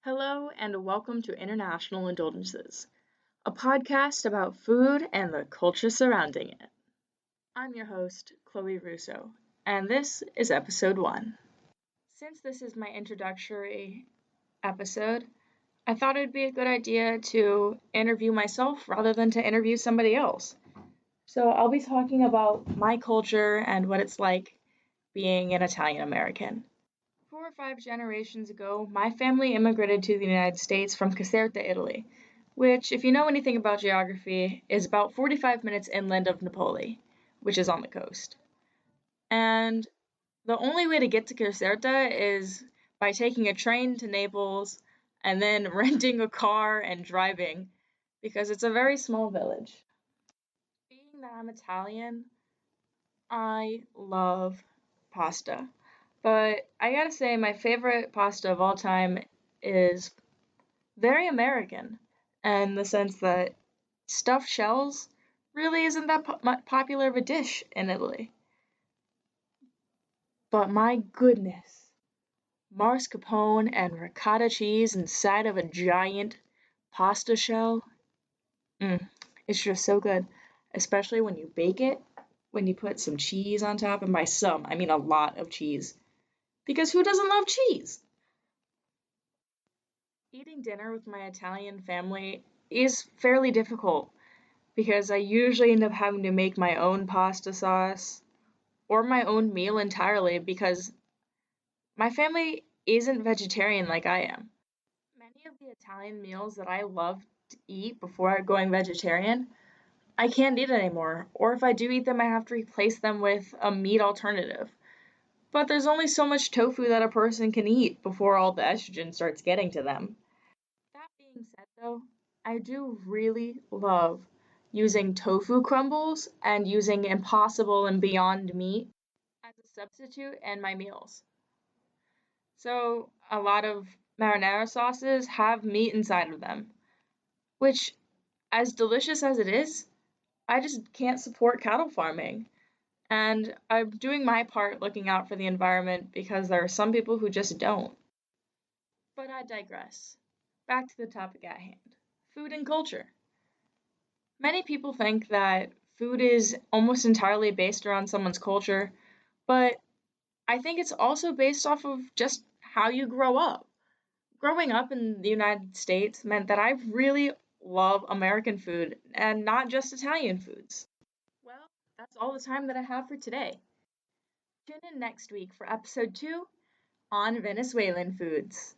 Hello, and welcome to International Indulgences, a podcast about food and the culture surrounding it. I'm your host, Chloe Russo, and this is episode 1. Since this is my introductory episode, I thought it would be a good idea to interview myself rather than to interview somebody else. So I'll be talking about my culture and what it's like being an Italian American. 4 or 5 generations ago, my family immigrated to the United States from Caserta, Italy, which, if you know anything about geography, is about 45 minutes inland of Napoli, which is on the coast. And the only way to get to Caserta is by taking a train to Naples and then renting a car and driving, because it's a very small village. Being that I'm Italian, I love pasta. But I gotta say, my favorite pasta of all time is very American, in the sense that stuffed shells really isn't that popular of a dish in Italy. But my goodness, mascarpone and ricotta cheese inside of a giant pasta shell, mm, it's just so good, especially when you bake it, when you put some cheese on top, and by some, I mean a lot of cheese. Because who doesn't love cheese? Eating dinner with my Italian family is fairly difficult because I usually end up having to make my own pasta sauce or my own meal entirely because my family isn't vegetarian like I am. Many of the Italian meals that I loved to eat before going vegetarian, I can't eat anymore, or if I do eat them, I have to replace them with a meat alternative. But there's only so much tofu that a person can eat before all the estrogen starts getting to them. That being said, though, I do really love using tofu crumbles and using Impossible and Beyond Meat as a substitute in my meals. So, a lot of marinara sauces have meat inside of them, which, as delicious as it is, I just can't support cattle farming. And I'm doing my part looking out for the environment because there are some people who just don't. But I digress. Back to the topic at hand, food and culture. Many people think that food is almost entirely based around someone's culture, but I think it's also based off of just how you grow up. Growing up in the United States meant that I really love American food and not just Italian foods. Well, that's all the time that I have for today. Tune in next week for episode 2 on Venezuelan foods.